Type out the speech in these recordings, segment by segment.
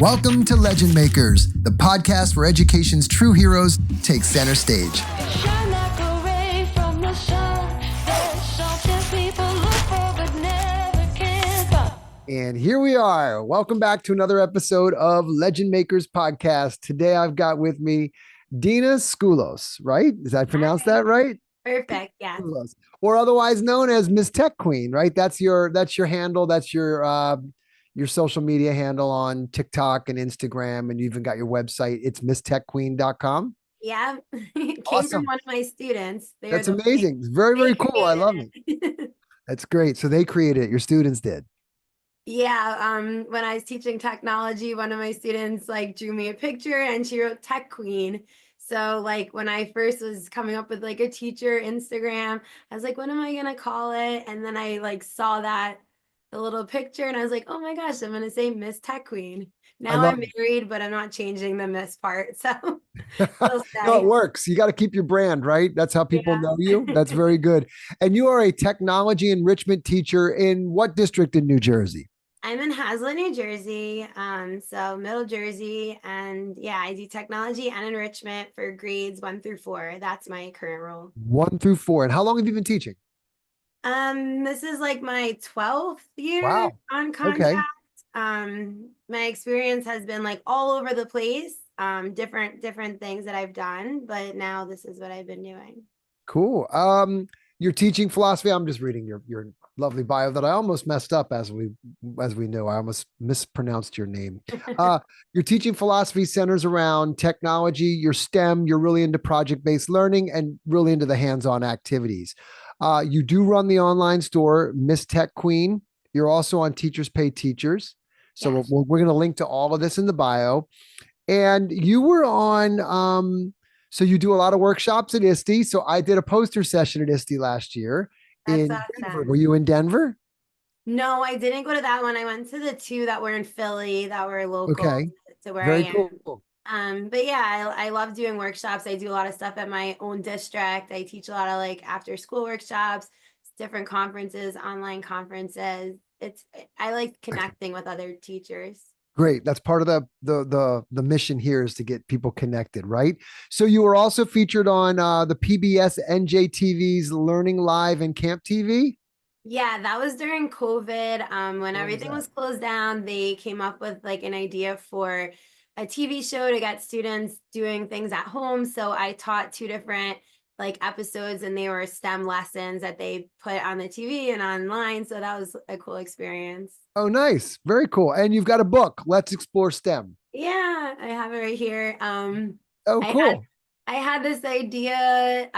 Welcome to Legend Makers, the podcast where education's true heroes take center stage. Shine like a ray from the sun. There's something people look for but never can find. And here we are. Welcome back to another episode of Legend Makers podcast. Today I've got with me Dena Scoullos, right? Did I pronounce that right? Perfect. Yeah. Scoullos, or otherwise known as Miss Tech Queen, right? That's your handle. That's your social media handle on TikTok and Instagram, and you even got your website. It's misstechqueen.com. Yeah. It came Awesome. from one of my students. That's amazing. It's very, very cool. I love it. That's great. So they created it. Your students did. Yeah. When I was teaching technology, one of my students drew me a picture and she wrote Tech Queen. So when I first was coming up with a teacher Instagram, I was like, what am I gonna call it? And then I saw the little picture and I was like, oh my gosh, I'm gonna say Miss Tech Queen. Now I'm married, but I'm not changing the Miss part. So no, it works. You got to keep your brand, right? That's how people know you. That's very good. And you are a technology enrichment teacher in what district in New Jersey? I'm in Hazlet, New Jersey, so Middle Jersey, and yeah, I do technology and enrichment for grades 1 through 4. That's my current role. 1 through 4. And how long have you been teaching? This is my 12th year on contract. Okay. My experience has been all over the place, different things that I've done, but now this is what I've been doing. Cool. Your teaching philosophy, I'm just reading your lovely bio that I almost messed up as we know. I almost mispronounced your name. Your teaching philosophy centers around technology, your STEM, you're really into project-based learning and really into the hands-on activities. You do run the online store, Miss Tech Queen. You're also on Teachers Pay Teachers. So yes. we're going to link to all of this in the bio. And you were on, so you do a lot of workshops at ISTE. So I did a poster session at ISTE last year. That's Denver. Were you in Denver? No, I didn't go to that one. I went to the 2 that were in Philly that were local to where I am. Cool. But yeah, I love doing workshops. I do a lot of stuff at my own district. I teach a lot of after school workshops, different conferences, online conferences. I like connecting with other teachers. Great. That's part of the mission here is to get people connected, right? So you were also featured on the PBS NJTV's Learning Live and Camp TV. Yeah, that was during COVID. When everything was closed down, they came up with an idea for a TV show to get students doing things at home. So I taught 2 different episodes, and they were STEM lessons that they put on the TV and online. So that was a cool experience. Oh, nice. Very cool. And you've got a book, Let's Explore STEM. Yeah, I have it right here. Cool. I had this idea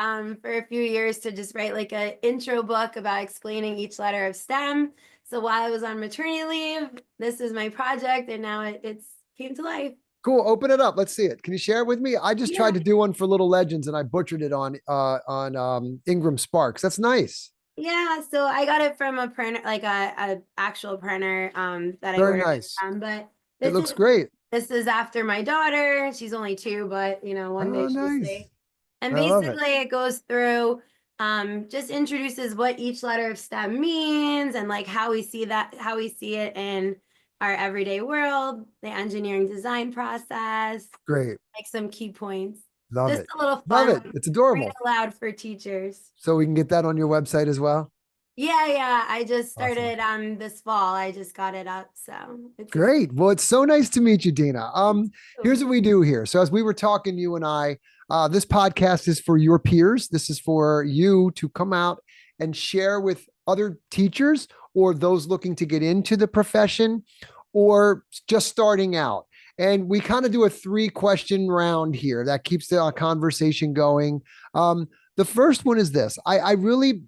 for a few years to just write an intro book about explaining each letter of STEM. So while I was on maternity leave, this is my project, and now it's came to life. Cool. Open it up. Let's see it. Can you share it with me? I just tried to do one for Little Legends and I butchered it on Ingram Sparks. That's nice. Yeah. So I got it from a printer, a actual printer that Very I nice. but it looks great. This is after my daughter. She's only 2, but one day she'll see. And basically it goes through just introduces what each letter of STEM means and how we see it in our everyday world, the engineering design process. Great. Some key points. Love just it. A little fun. Love it. It's adorable. Read aloud for teachers. So we can get that on your website as well? Yeah. I just started this fall. I just got it up. So it's great. Well, it's so nice to meet you, Dena. Here's what we do here. So as we were talking, you and I, this podcast is for your peers. This is for you to come out and share with other teachers or those looking to get into the profession or just starting out. And we kind of do a 3-question round here that keeps the conversation going. The first one is this. I really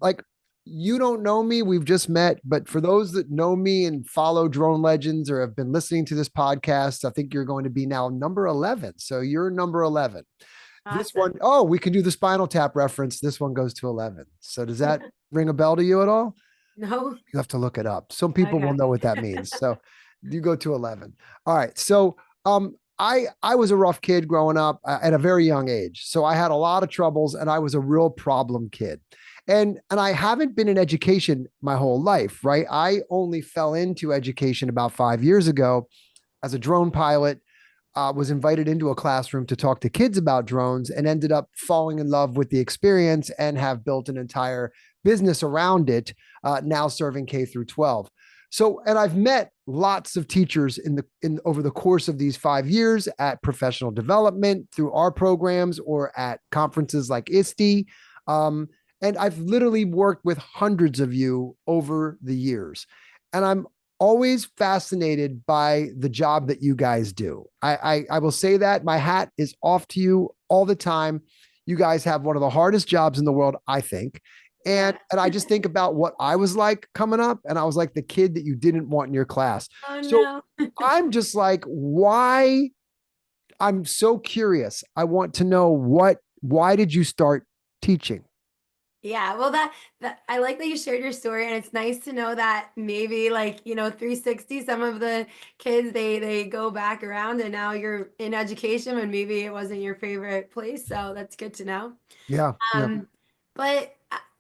you don't know me. We've just met. But for those that know me and follow Drone Legends or have been listening to this podcast, I think you're going to be now number 11. So you're number 11. Awesome. This one, we can do the Spinal Tap reference. This one goes to 11. So does that ring a bell to you at all? No. You have to look it up. Some people will know what that means. So you go to 11. All right. So I was a rough kid growing up at a very young age. So I had a lot of troubles and I was a real problem kid. And I haven't been in education my whole life, right? I only fell into education about 5 years ago. as a drone pilot, was invited into a classroom to talk to kids about drones and ended up falling in love with the experience and have built an entire business around it, now serving K through 12. So, and I've met lots of teachers in over the course of these 5 years at professional development through our programs or at conferences like ISTE. And I've literally worked with hundreds of you over the years. And I'm always fascinated by the job that you guys do. I will say that my hat is off to you all the time. You guys have one of the hardest jobs in the world, I think. And I just think about what I was like coming up, and I was like the kid that you didn't want in your class. Oh So no. I'm just like, why? I'm so curious. I want to know why did you start teaching? Yeah, well that I like that you shared your story, and it's nice to know that maybe like, 360 some of the kids they go back around and now you're in education and maybe it wasn't your favorite place, so that's good to know. Yeah, yeah. Um, but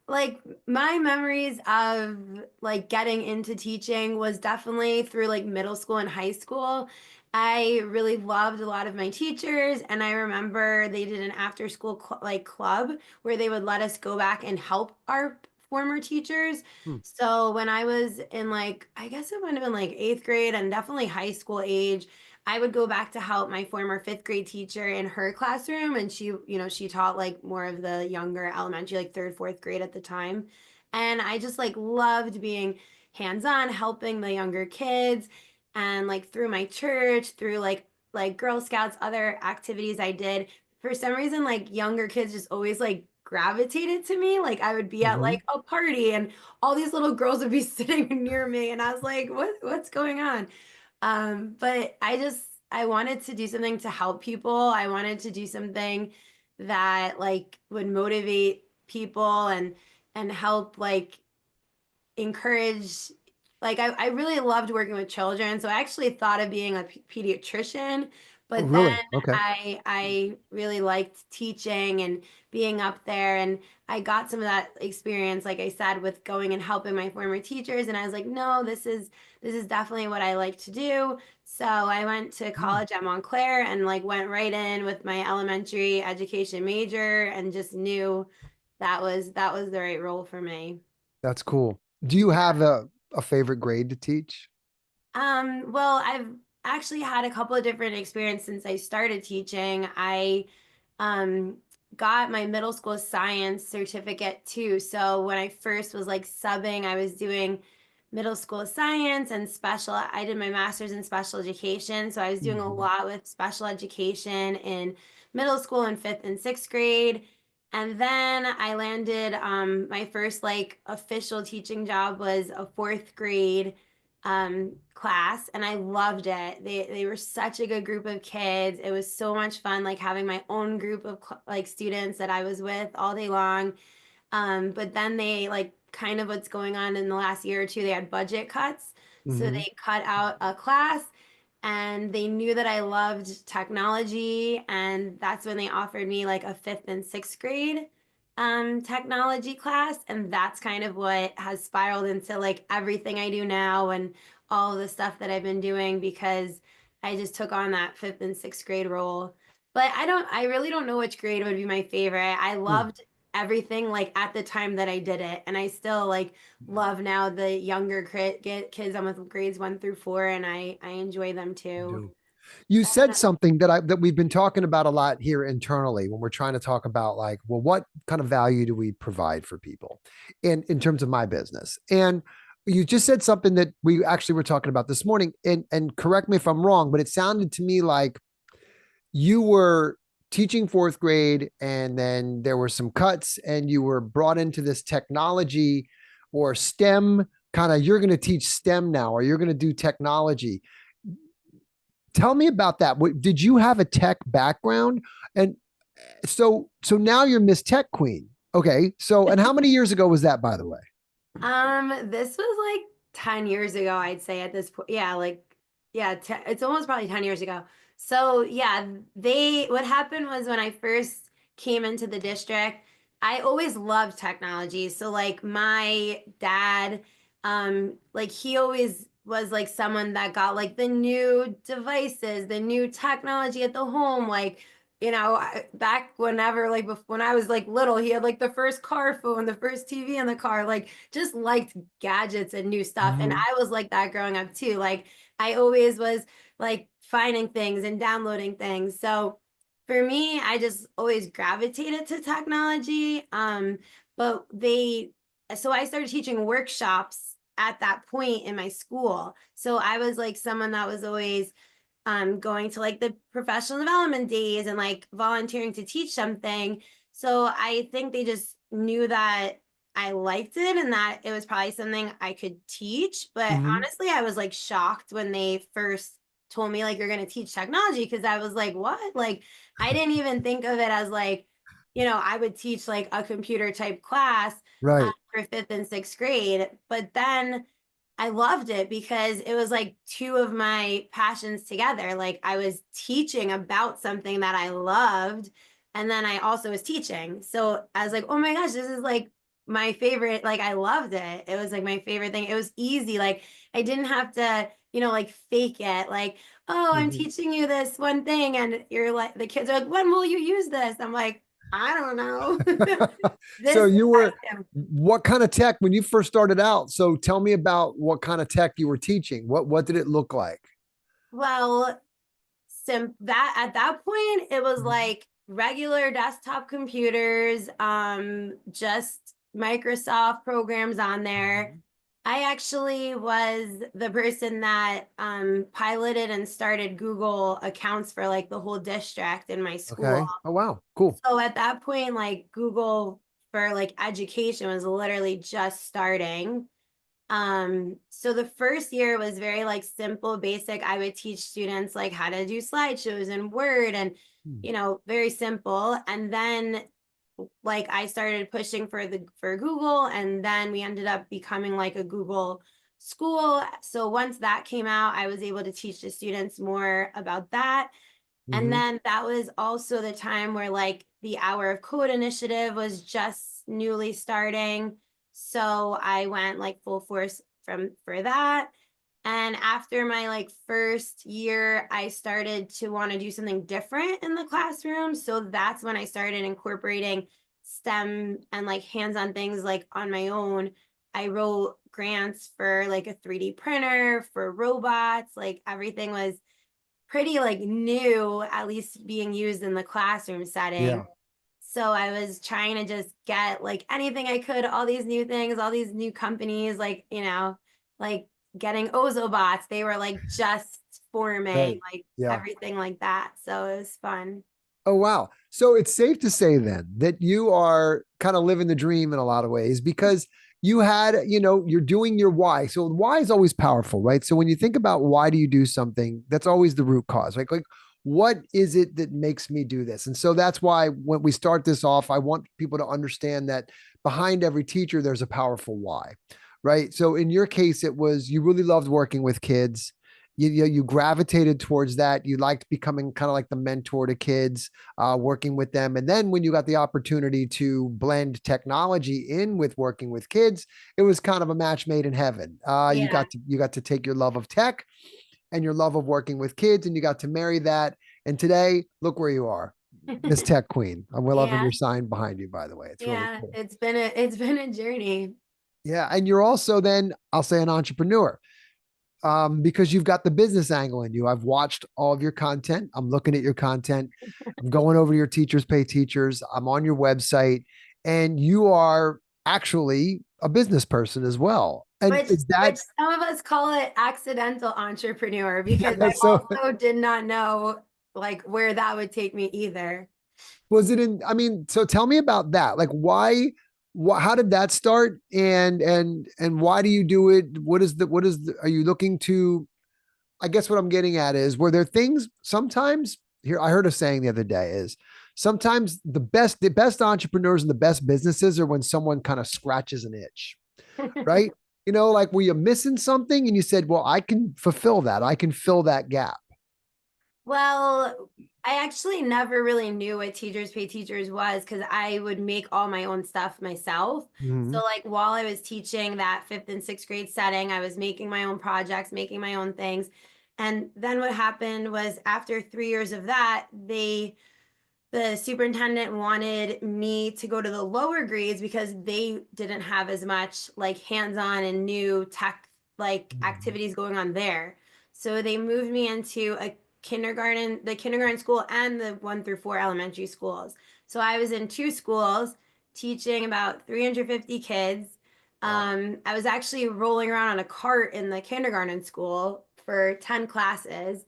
like my memories of like getting into teaching was definitely through like middle school and high school. I really loved a lot of my teachers, and I remember they did an after school like club where they would let us go back and help our former teachers. Hmm. So when I was in like, I guess it might have been like eighth grade and definitely high school age, I would go back to help my former fifth grade teacher in her classroom. And she taught like more of the younger elementary, like third, fourth grade at the time. And I just like loved being hands-on, helping the younger kids. And like through my church, through like Girl Scouts, other activities I did, for some reason, like younger kids just always like gravitated to me. Like I would be at Mhm. like a party and all these little girls would be sitting near me and I was like, what's going on? But I wanted to do something to help people. I wanted to do something that like would motivate people and help like encourage, like I really loved working with children, so I actually thought of being a pediatrician, Oh, but then really? Okay. I really liked teaching and being up there, and I got some of that experience, like I said, with going and helping my former teachers, and I was like, no, this is definitely what I like to do. So I went to Hmm. college at Montclair and like went right in with my elementary education major and just knew that was the right role for me. That's cool. Do you have a favorite grade to teach? Well, I've actually had a couple of different experiences since I started teaching. I um got my middle school science certificate too. So when I first was like subbing, I was doing middle school science and I did my master's in special education. So I was doing a Mhm. lot with special education in middle school in fifth and sixth grade. And then I landed my first like official teaching job was a fourth grade class, and I loved it. They were such a good group of kids. It was so much fun like having my own group of like students that I was with all day long. But then they like kind of what's going on in the last year or two, they had budget cuts. So Mhm. they cut out a class, and they knew that I loved technology, and that's when they offered me like a fifth and sixth grade technology class, and that's kind of what has spiraled into like everything I do now and all of the stuff that I've been doing because I just took on that fifth and sixth grade role. But I really don't know which grade would be my favorite. I Hmm. loved everything like at the time that I did it, and I still like love now the younger kids. I'm with grades 1 through 4, and I enjoy them You too. do. You said something that we've been talking about a lot here internally when we're trying to talk about like, well, what kind of value do we provide for people in terms of my business? And you just said something that we actually were talking about this morning. And correct me if I'm wrong, but it sounded to me like you were teaching fourth grade and then there were some cuts and you were brought into this technology or STEM kind of, you're going to teach STEM now, or you're going to do technology. Tell me about that. Did you have a tech background? And so now you're Miss Tech Queen. Okay. So, and how many years ago was that, by the way? This was like 10 years ago, I'd say at this point. Yeah, like, yeah, it's almost probably 10 years ago. So, yeah, what happened was when I first came into the district, I always loved technology. So, like, my dad, like, he always was like someone that got like the new devices, the new technology at the home. Like, back whenever, like when I was like little, he had like the first car phone, the first TV in the car, like just liked gadgets and new stuff. And Mhm. I was like that growing up too. Like I always was like finding things and downloading things. So for me, I just always gravitated to technology. But so I started teaching workshops at that point in my school. So I was like someone that was always going to like the professional development days and like volunteering to teach something. So I think they just knew that I liked it and that it was probably something I could teach. But Mhm. honestly, I was like shocked when they first told me like you're going to teach technology, because I was like, what? Like I didn't even think of it as like, I would teach like a computer type class Right. for fifth and sixth grade. But then I loved it because it was like two of my passions together. Like I was teaching about something that I loved, and then I also was teaching. So I was like, oh my gosh, this is like my favorite. Like I loved it. It was like my favorite thing. It was easy. Like I didn't have to, like fake it. Like, oh, I'm Mhm. teaching you this one thing, and you're like, the kids are like, when will you use this? I'm like, I don't know. So This is you were, what I do. what kind of tech when you first started out? So tell me about what kind of tech you were teaching. What did it look like? Well, that at that point it was Mhm. like regular desktop computers, just Microsoft programs on there. Mhm. I actually was the person that piloted and started Google accounts for like the whole district in my school. Okay. Oh wow. Cool. So at that point, like Google for like education was literally just starting. So the first year was very like simple, basic. I would teach students like how to do slideshows in Word and, Hmm. very simple. And then like I started pushing for Google, and then we ended up becoming like a Google school. So once that came out, I was able to teach the students more about that. And Mhm. then that was also the time where like the Hour of Code initiative was just newly starting. So I went like full force for that. And after my like first year, I started to want to do something different in the classroom. So that's when I started incorporating STEM and like hands-on things like on my own. I wrote grants for like a 3D printer, for robots, like everything was pretty like new, at least being used in the classroom setting. Yeah. So I was trying to just get like anything I could, all these new things, all these new companies, like, like getting Ozobots. They were like just forming, Right. like Yeah. everything like that. So it was fun. Oh, wow. So it's safe to say then that you are kind of living the dream in a lot of ways because you had, you're doing your why. So why is always powerful, right? So when you think about why do you do something, that's always the root cause, right? Like, what is it that makes me do this? And so that's why when we start this off, I want people to understand that behind every teacher, there's a powerful why, right? So in your case, it was you really loved working with kids. You gravitated towards that. You liked becoming kind of like the mentor to kids, working with them. And then when you got the opportunity to blend technology in with working with kids, it was kind of a match made in heaven. You Yeah. got to take your love of tech and your love of working with kids, and you got to marry that. And today, look where you are, Miss Tech Queen. We're loving Yeah. your sign behind you, by the way. It's really Yeah. cool. It's been a journey. Yeah, and you're also then I'll say an entrepreneur because you've got the business angle in you. I've watched all of your content. I'm looking at your content. I'm going over your teachers pay teachers. I'm on your website, and you are actually a business person as well. And Which is that which some of us call it accidental entrepreneur, because I so? also did not know like where that would take me either. Was it in? I mean, so tell me about that. Like, why? How did that start? And why do you do it? Are you looking to? I guess what I'm getting at is were there things sometimes here I heard a saying the other day is sometimes the best entrepreneurs and the best businesses are when someone kind of scratches an itch, right? Like were you missing something and you said, well, I can fulfill that. I can fill that gap. Well, I actually never really knew what Teachers Pay Teachers was because I would make all my own stuff myself. So, Mhm. like, while I was teaching that fifth and sixth grade setting, I was making my own projects, making my own things. And then what happened was after 3 years of that, the superintendent wanted me to go to the lower grades because they didn't have as much like hands-on and new tech like Mhm. activities going on there. So they moved me into a kindergarten, the kindergarten school and the 1 through 4 elementary schools. So I was in two schools teaching about 350 kids. Wow. I was actually rolling around on a cart in the kindergarten school for 10 classes.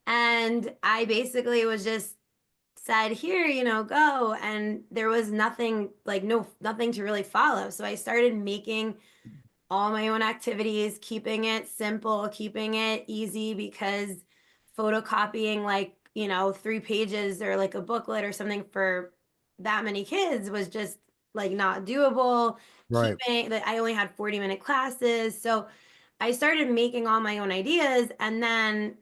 And I basically was just said, here, go. And there was nothing like no nothing to really follow. So I started making all my own activities, keeping it simple, keeping it easy because photocopying like, 3 pages or like a booklet or something for that many kids was just like not doable. Right. Keeping that I only had 40-minute classes. So I started making all my own ideas and then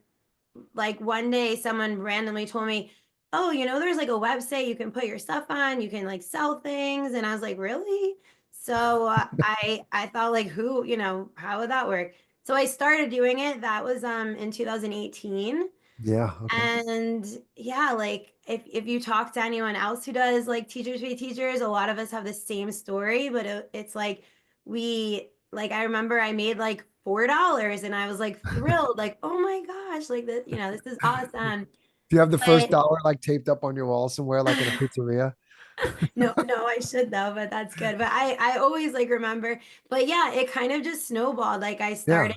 like one day someone randomly told me, "Oh, there's like a website you can put your stuff on, you can like sell things." And I was like, "Really?" So I thought like how would that work? So I started doing it. That was in 2018. Yeah. Okay. And yeah, like if you talk to anyone else who does like Teachers Pay Teachers, a lot of us have the same story, but it's like I remember I made like $4 and I was like thrilled, like, oh my gosh, like that, this is awesome. Do you have the first But dollar like taped up on your wall somewhere, like in a pizzeria? no, no, I should though, but that's good. But I always like remember, but yeah, it kind of just snowballed. Like Yeah.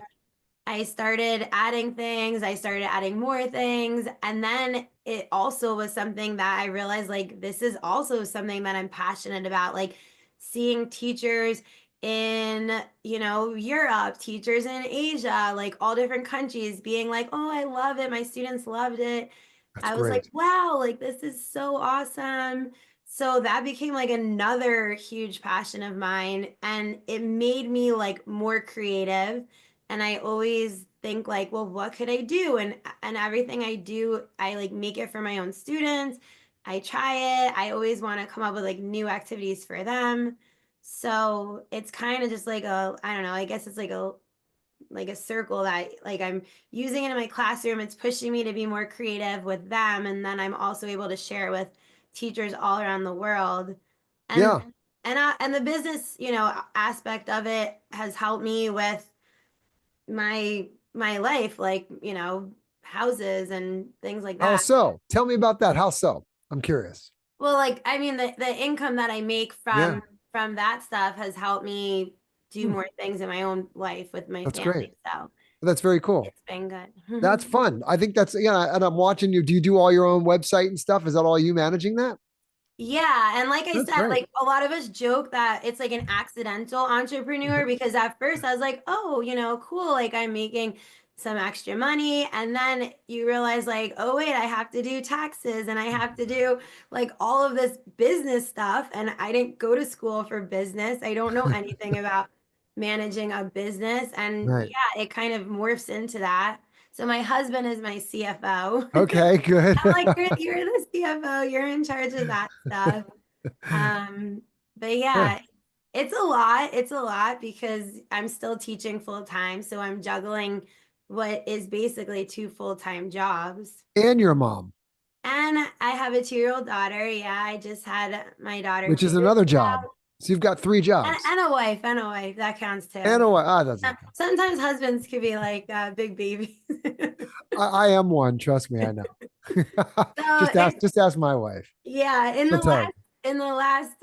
I started adding things, I started adding more things, and then it also was something that I realized like this is also something that I'm passionate about, like seeing teachers in, Europe, teachers in Asia, like all different countries being like, "Oh, I love it. My students loved it." That's I was like, great. "Wow, like this is so awesome." So that became like another huge passion of mine, and it made me like more creative. And I always think like, well, what could I do? And everything I do, I like make it for my own students. I try it. I always want to come up with like new activities for them. So it's kind of just like I don't know, I guess it's like a circle that like I'm using it in my classroom. It's pushing me to be more creative with them. And then I'm also able to share it with teachers all around the world. And Yeah. and the business, aspect of it has helped me with my life, like, houses and things like How that. so? Tell me about that. How so? I'm curious. Well, like, I mean, the income that I make Yeah. from that stuff has helped me do Hmm, more things in my own life with my that's great. family. So That's very cool. it's been good. That's fun. I think that's, yeah. And I'm watching you. Do you do all your own website and stuff? Is that all you managing that? Yeah, and like I That's said, great. like a lot of us joke that it's like an accidental entrepreneur because at first I was like, oh, cool, like I'm making some extra money. And then you realize, like, oh, wait, I have to do taxes and I have to do like all of this business stuff. And I didn't go to school for business. I don't know anything about managing a business. And Right. yeah, it kind of morphs into that. So my husband is my CFO. Okay, good. I'm like, you're the CFO, you're in charge of that stuff. Um, but Yeah. yeah, it's a lot. It's a lot because I'm still teaching full time. So I'm juggling what is basically two full-time jobs. And your mom, And I have a 2-year-old daughter. Yeah, I just had my daughter which is 2 years another job. ago. So you've got three And, jobs. and a wife, and a wife. That counts And too. a wife. Ah, doesn't count. Sometimes husbands could be like big babies. I am one. Trust me, I know. So just ask my wife. yeah, She'll tell you. in the last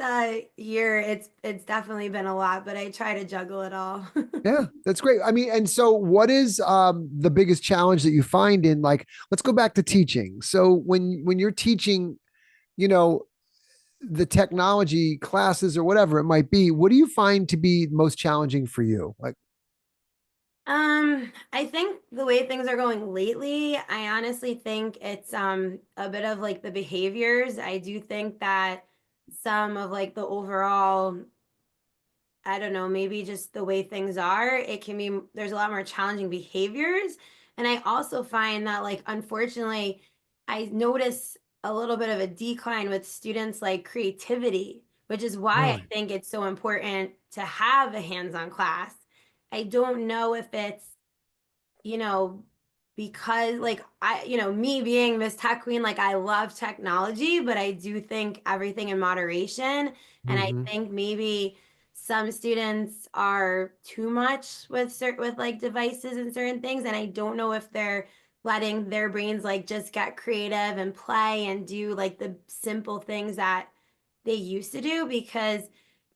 year, it's definitely been a lot, but I try to juggle it all. Yeah, that's great. I mean, and so what is the biggest challenge that you find in, like, let's go back to teaching. So when you're teaching, you know, the technology classes or whatever it might be, what do you find to be most challenging for you? Like, I think the way things are going lately, I honestly think it's a bit of like the behaviors. I do think that some of like the overall, I don't know, maybe just the way things are, it can be there's a lot more challenging behaviors. And I also find that like unfortunately I notice a little bit of a decline with students like creativity, which is why I Really? think it's so important to have a hands-on class. I don't know if it's, you know, because like me being Miss Tech Queen, like I love technology, but I do think everything in moderation. And I Hmm. think maybe some students are too much with with like devices and certain things. And I don't know if they're letting their brains like just get creative and play and do like the simple things that they used to do, because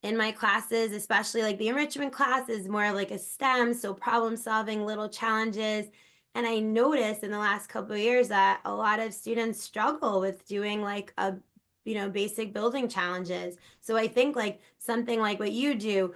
in my classes, especially like the enrichment class is more like a STEM, so problem solving, little challenges. And I noticed in the last couple of years that a lot of students struggle with doing like basic building challenges. So I think like something like what you do,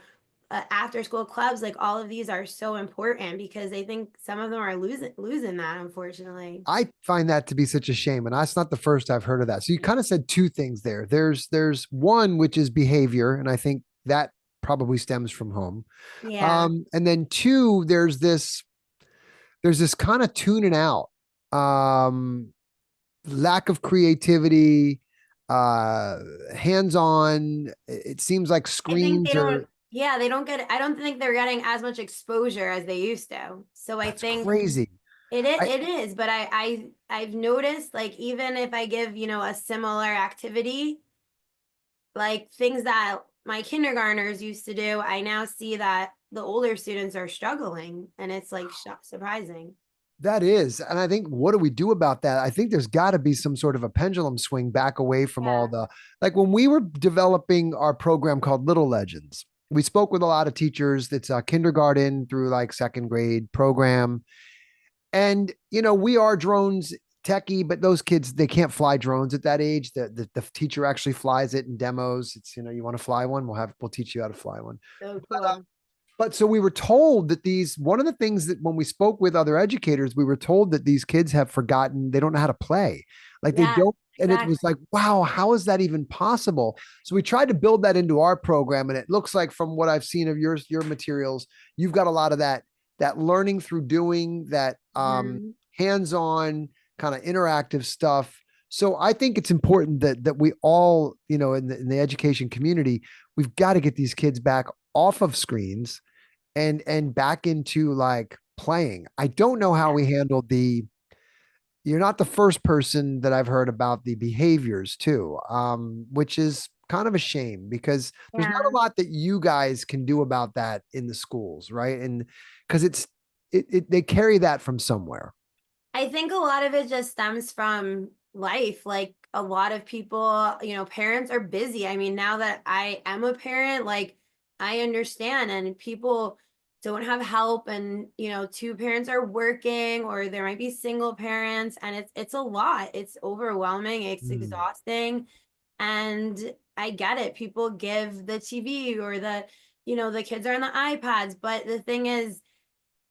after school clubs, like all of these are so important, because I think some of them are losing that, unfortunately. I find that to be such a shame, and that's not the first I've heard of that. So you kind of said two things there. There's one which is behavior, and I think that probably stems from home. Yeah. And then two, there's this kind of tuning out, um, lack of creativity, uh, hands on. It seems like I think they screens don't, are. yeah, they don't get, I don't think they're getting as much exposure as they used to. So I That's think crazy. I it is, but I've noticed like even if I give, a similar activity, like things that my kindergartners used to do, I now see that the older students are struggling, and it's like surprising. That is. And I think, what do we do about that? I think there's got to be some sort of a pendulum swing back away from all Yeah. the, like when we were developing our program called Little Legends, we spoke with a lot of teachers. It's a kindergarten through like second grade program. And, we are drones techie, but those kids, they can't fly drones at that age. The teacher actually flies it in demos. It's, you want to fly one? We'll teach you how to fly one. So cool. But so we were told that one of the things that when we spoke with other educators, we were told that these kids have forgotten, they don't know how to play. Like they Yeah, don't. And it was exactly. like, wow, how is that even possible? So we tried to build that into our program. And it looks like from what I've seen of your materials, you've got a lot of that learning through doing, that Mhm. hands-on kind of interactive stuff. So I think it's important that we all, in the education community, we've got to get these kids back off of screens and back into like playing. I don't know how Yeah. we handled you're not the first person that I've heard about the behaviors too, which is kind of a shame because there's not Yeah. a lot that you guys can do about that in the schools, right? And because they carry that from somewhere. I think a lot of it just stems from life. Like a lot of people, parents are busy. I mean, now that I am a parent, like I understand, and people don't have help, and two parents are working, or there might be single parents, and it's a lot. It's overwhelming, it's Mm. exhausting, and I get it. People give the TV, or the kids are on the iPads, but the thing is,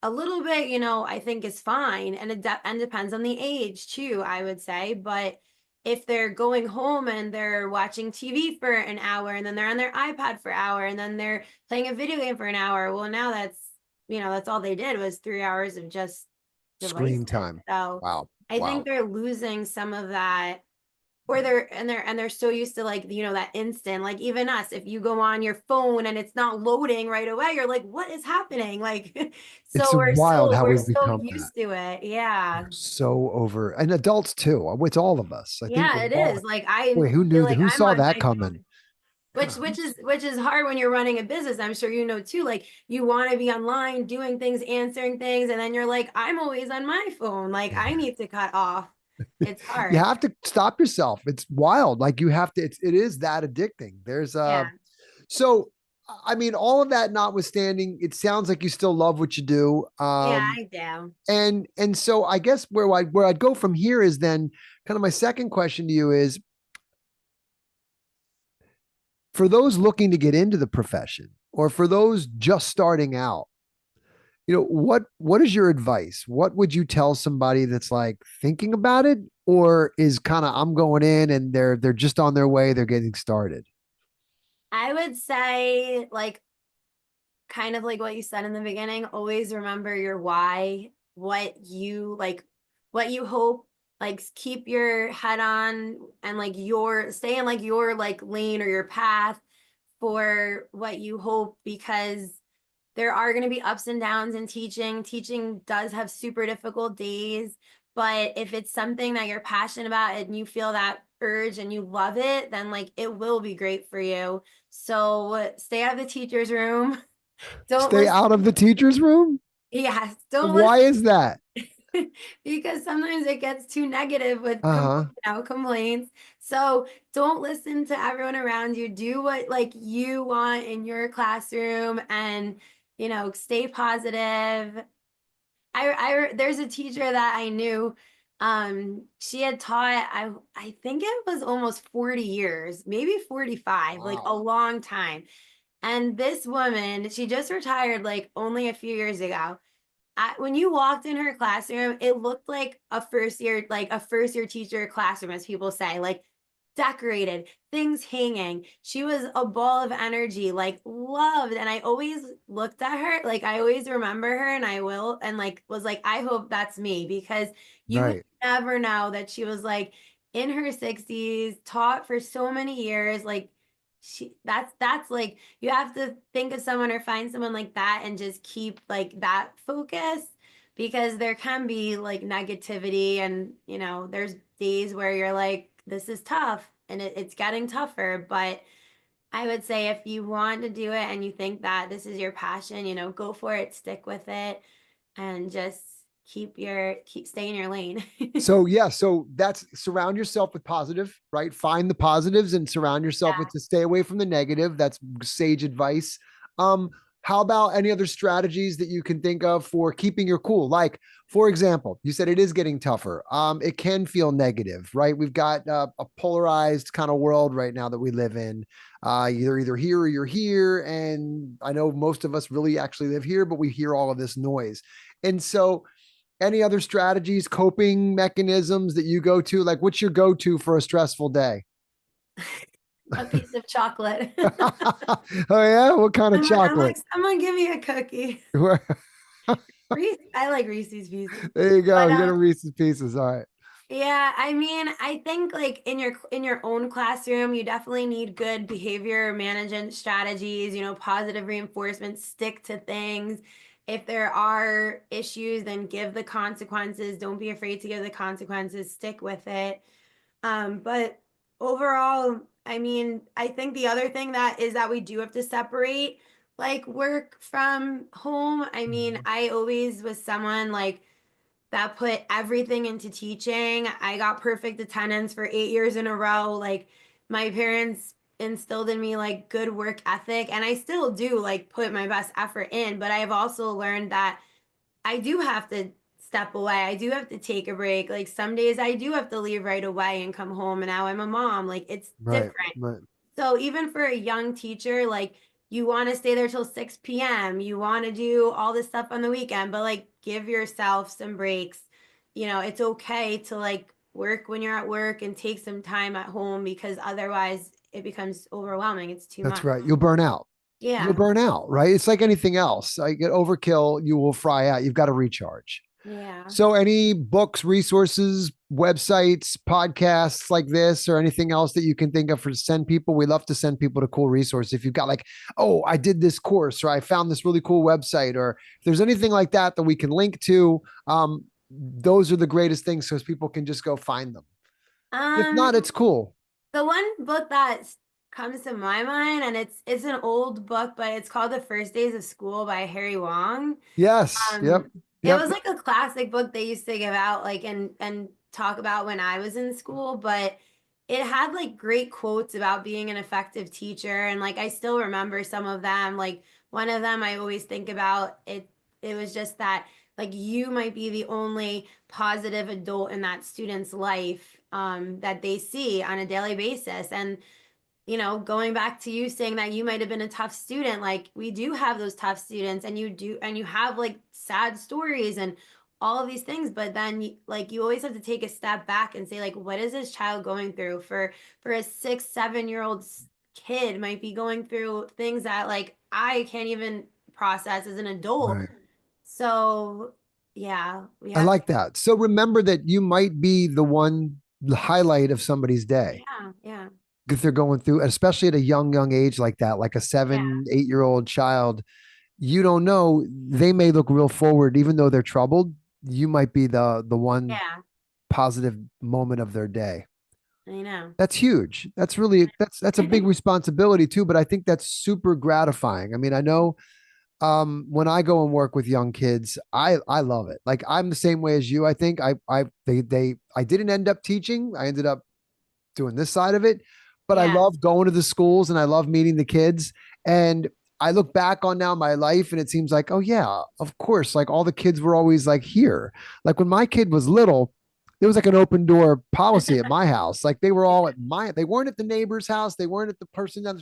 a little bit, I think is fine, and and depends on the age too, I would say. But if they're going home and they're watching TV for an hour, and then they're on their iPad for an hour, and then they're playing a video game for an hour, well, now that's all they did was 3 hours of just devices. Screen time. So Wow. I think Wow. they're losing some of that, or they're so used to like that instant, like even us, if you go on your phone and it's not loading right away, you're like, what is happening? Like It's so we're wild so how we're we've so become that. used to it. Yeah. We're so over, and adults too. It's all of us. I think Yeah, we're it all, is. Like I boy, who feel knew that? like Who I'm saw on that my coming? phone, which is hard when you're running a business. I'm sure too. Like you want to be online doing things, answering things, and then you're like, I'm always on my phone. Like I need to cut off. It's You hard. have to stop yourself. It's wild. Like you have to, it is that addicting. Yeah. So I mean, all of that notwithstanding, it sounds like you still love what you do. Yeah, I do. And so I guess where I'd go from here is then kind of my second question to you is, for those looking to get into the profession or for those just starting out, what is your advice? What would you tell somebody that's like thinking about it, or is kind of, I'm going in and they're just on their way, they're getting started? I would say, like, kind of like what you said in the beginning, always remember your why, what you like, what you hope like keep your head on and like your stay in like your like lane or your path for what you hope, because there are going to be ups and downs in teaching. Teaching does have super difficult days, but if it's something that you're passionate about and you feel that urge and you love it, then like it will be great for you. So stay out of the teacher's room. Don't Stay listen. out of the teacher's room? Yes, don't Why listen. is that? Because sometimes it gets too negative with Uh-huh. complaints. So don't listen to everyone around you. Do what like you want in your classroom, and stay positive. There's a teacher that I knew. She had taught, I think it was almost 40 years, maybe 45, like a Wow. long time. And this woman, she just retired like only a few years ago. When you walked in her classroom, it looked like a first year teacher classroom, as people say, like decorated, things hanging. She was a ball of energy, like loved. And I always looked at her, like I always remember her, and I will, and like was like, I hope that's me, because you would Right. never know that she was like in her 60s, taught for so many years, like that's like you have to think of someone or find someone like that and just keep like that focus, because there can be like negativity, and there's days where you're like, this is tough, and it's getting tougher. But I would say if you want to do it and you think that this is your passion, go for it, stick with it, and just keep stay in your lane. So yeah, so that's surround yourself with positive, right? Find the positives and surround yourself with to stay away from the negative. That's sage advice. Um, how about any other strategies that you can think of for keeping your cool? Like, for example, you said it is getting tougher. It can feel negative, right? We've got a polarized kind of world right now that we live in. You're either here or you're here, and I know most of us really actually live here, but we hear all of this noise, and so any other strategies, coping mechanisms that you go to? Like, what's your go to for a stressful day? A piece of chocolate. Oh, yeah. What kind of I'm chocolate? like, someone give me a cookie. There I like Reese's Pieces. you go. But You get a Reese's Pieces. All right. yeah, I mean, I think like in your own classroom, you definitely need good behavior management strategies, positive reinforcement, stick to things. If there are issues, then give the consequences. Don't be afraid to give the consequences, stick with it. But overall, I mean, I think the other thing that is that we do have to separate like work from home. I mean, Mhm. I always was someone like that put everything into teaching. I got perfect attendance for 8 years in a row. Like my parents instilled in me like good work ethic, and I still do like put my best effort in, but I've also learned that I do have to step away. I do have to take a break. Like some days I do have to leave right away and come home, and now I'm a mom. Like it's Right. different. Right. So even for a young teacher, like you want to stay there till 6 p.m., you want to do all this stuff on the weekend, but like give yourself some breaks. It's okay to like work when you're at work and take some time at home, because otherwise it becomes overwhelming. It's too That's much. right. You'll burn out. You'll Yeah. burn out, right? It's like anything else. Like get overkill, you will fry out. You've got to recharge. Yeah. So, any books, resources, websites, podcasts like this, or anything else that you can think of for send people? We love to send people to cool resources. If you've got like, oh, I did this course, or I found this really cool website, or if there's anything like that that we can link to, those are the greatest things because people can just go find them. If Um, not, it's cool. the one book that comes to my mind, and it's an old book, but it's called The First Days of School by Harry Wong. Yes. Yep. It Yep. was like a classic book they used to give out, like and talk about when I was in school, but it had like great quotes about being an effective teacher, and like I still remember some of them. Like one of them I always think about it. It was just that like you might be the only positive adult in that student's life that they see on a daily basis, and going back to you saying that you might have been a tough student, like we do have those tough students, and you have like sad stories and all of these things, but then like you always have to take a step back and say like, what is this child going through? For a 6 7 year old kid might be going through things that like I can't even process as an adult. Right. So yeah, we I have to, like that. So remember that you might be the highlight of somebody's day yeah, yeah, if they're going through, especially at a young age like that, like a yeah, 7, 8-year-old child. You don't know. They may look real forward, even though they're troubled. You might be the one yeah, positive moment of their day. I know. That's huge. That's really that's a big responsibility too, but I think that's super gratifying. I mean, I know when I go and work with young kids, I love it. Like I'm the same way as you. I think I didn't end up teaching. I ended up doing this side of it, but I Yeah, love going to the schools and I love meeting the kids. And I look back on now my life and it seems like, oh yeah, of course, like all the kids were always like here. Like when my kid was little, there was like an open door policy at my house. Like they were all at they weren't at the neighbor's house. They weren't at the person that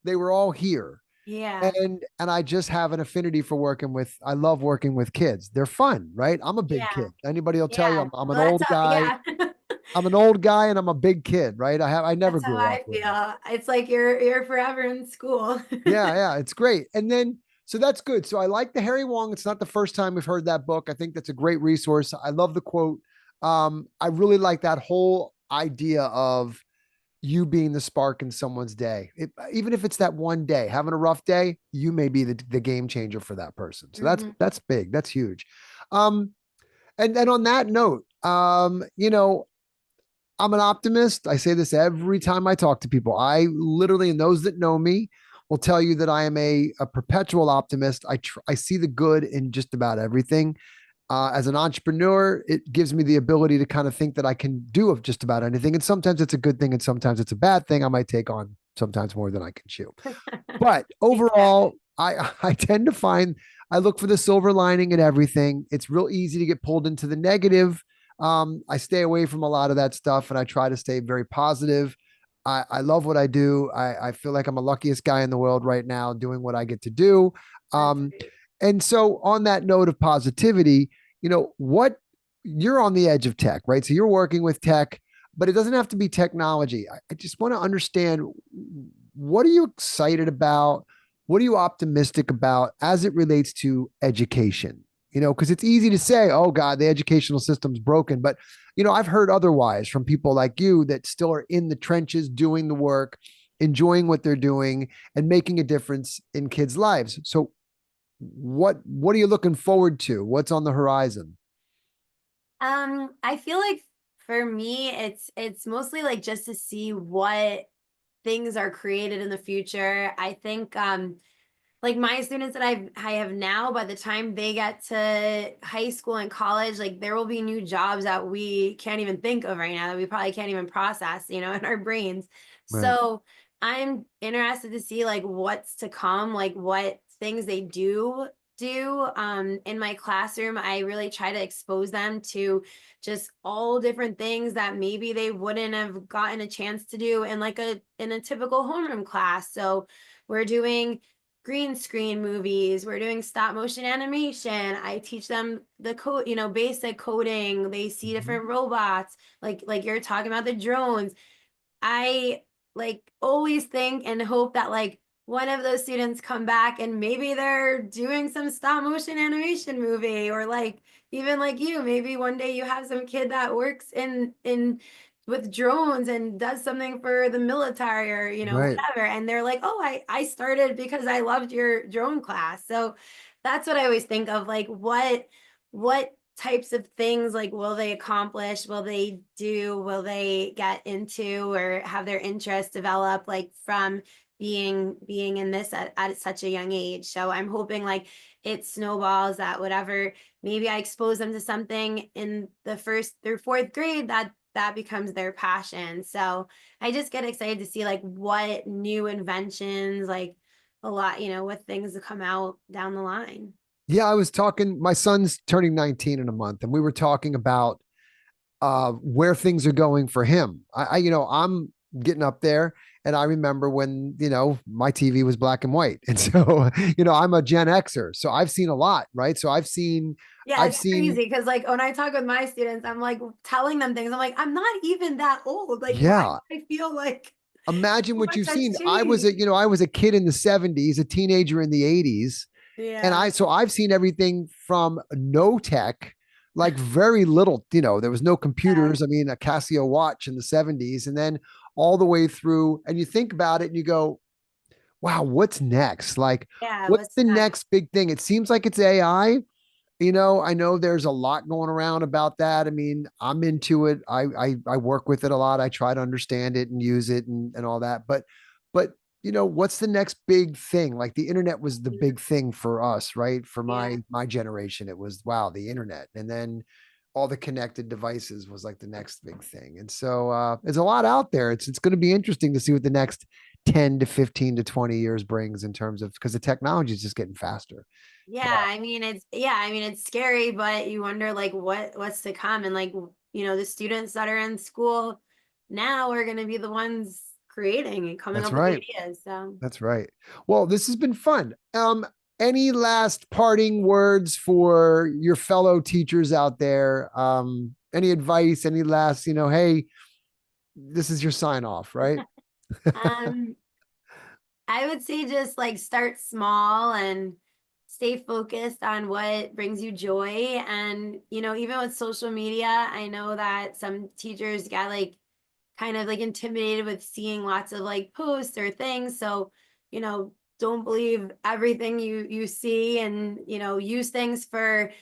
they were all here. yeah, And I just have an affinity for working with, I love working with kids. They're fun, right? I'm a big yeah, kid. Anybody will tell you yeah. I'm an Well, that's old how, guy. yeah. I'm an old guy and I'm a big kid, right? I never That's how grew up I really. feel. It's like you're forever in school. Yeah, yeah, it's great. And then so that's good. So I like the Harry Wong. It's not the first time we've heard that book. I think that's a great resource. I love the quote. I really like that whole idea of you being the spark in someone's day. Even if it's that one day, having a rough day, you may be the game changer for that person. So Hmm. that's big. That's huge. Um, and then on that note, I'm an optimist. I say this every time I talk to people. I literally, and those that know me will tell you that I am a perpetual optimist. I see the good in just about everything. As an entrepreneur, it gives me the ability to kind of think that I can do of just about anything. And sometimes it's a good thing and sometimes it's a bad thing. I might take on sometimes more than I can chew. But overall, I tend to find I look for the silver lining in everything. It's real easy to get pulled into the negative. I stay away from a lot of that stuff and I try to stay very positive. I love what I do. I feel like I'm the luckiest guy in the world right now doing what I get to do. That's Um, great. and so, on that note of positivity, what you're on the edge of tech, right? So, you're working with tech, but it doesn't have to be technology. I just want to understand what are you excited about? What are you optimistic about as it relates to education? Because it's easy to say, oh God, the educational system's broken. But, I've heard otherwise from people like you that still are in the trenches doing the work, enjoying what they're doing, and making a difference in kids' lives. So, what are you looking forward to? What's on the horizon? I feel like for me, it's mostly like just to see what things are created in the future. I think like my students that I have now, by the time they get to high school and college, like there will be new jobs that we can't even think of right now that we probably can't even process, in our brains. Right. So I'm interested to see like what's to come, like what things they do in my classroom. I really try to expose them to just all different things that maybe they wouldn't have gotten a chance to do in like a in a typical homeroom class. So we're doing green screen movies, we're doing stop motion animation. I teach them the code, basic coding. They see Mhm. different robots, like you're talking about the drones. I like always think and hope that like one of those students come back and maybe they're doing some stop motion animation movie, or like even like you, maybe one day you have some kid that works in with drones and does something for the military, or Right. whatever, and they're like, oh, I started because I loved your drone class. So that's what I always think of, like what types of things like will they accomplish, will they do, will they get into or have their interest develop like from being in this at such a young age. So I'm hoping like it snowballs, that whatever maybe I expose them to something in the first through fourth grade, that becomes their passion. So I just get excited to see like what new inventions, like a lot, with things to come out down the line. Yeah, I was talking. My son's turning 19 in a month, and we were talking about where things are going for him. I'm getting up there, and I remember when my TV was black and white, and so I'm a Gen Xer, so I've seen a lot, right? So Yeah, I've it's seen, crazy because like when I talk with my students, I'm like telling them things. I'm like, I'm not even that old. Like, why yeah. do I feel like Imagine so what much you've has seen. changed? I was a kid in the 70s, a teenager in the 80s, and Yeah. I've seen everything from no tech like very little, there was no computers. I mean, a Casio watch in the 70s, and then all the way through. And you think about it and you go, wow, what's next? Like, Yeah, what's what's the next? next big thing? It seems like it's AI. I know there's a lot going around about that. I mean, I'm into it. I work with it a lot. I try to understand it and use it and all that. But what's the next big thing? Like the internet was the big thing for us, right? For Yeah. my generation, it was wow, the internet. And then all the connected devices was like the next big thing. And so there's a lot out there. It's going to be interesting to see what the next 10 to 15 to 20 years brings in terms of because the technology is just getting faster. Yeah, I mean it's scary, but you wonder like what's to come, and like the students that are in school now are going to be the ones creating and coming That's up with right. ideas. So That's right. Well, this has been fun. Any last parting words for your fellow teachers out there? Any advice? Any last, hey, this is your sign off, right? um I would say just like start small and stay focused on what brings you joy. And, even with social media, I know that some teachers got like kind of like intimidated with seeing lots of like posts or things. So, don't believe everything you see, and, use things for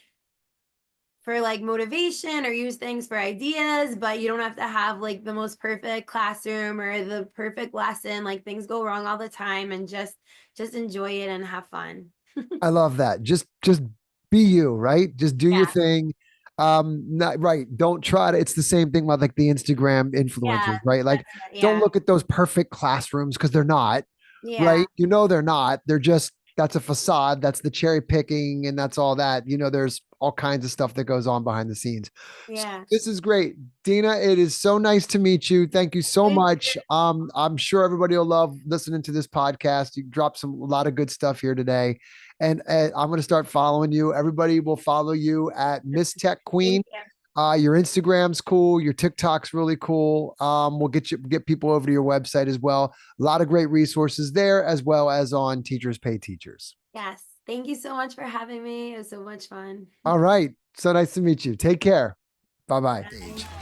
like motivation or use things for ideas, but you don't have to have like the most perfect classroom or the perfect lesson. Like things go wrong all the time, and just enjoy it and have fun. I love that. Just be you, right? Just do your Yeah. thing. Not right. Don't try to, it's the same thing with like the Instagram Yeah. influencers, right? Like don't Yeah. look at those perfect classrooms because they're not, Yeah. right? They're not. They're just that's a facade. That's the cherry picking and that's all that. There's all kinds of stuff that goes on behind the scenes. So Yeah. this is great. Dena, it is so nice to meet you. Thank you so Thank much. I'm sure everybody will love listening to this podcast. You dropped a lot of good stuff here today. And I'm going to start following you. Everybody will follow you at Miss Tech thank Queen. you. Your Instagram's cool. Your TikTok's really cool. We'll get people over to your website as well. A lot of great resources there, as well as on Teachers Pay Teachers. Yes. Thank you so much for having me. It was so much fun. All right. So nice to meet you. Take care. Bye bye. Bye.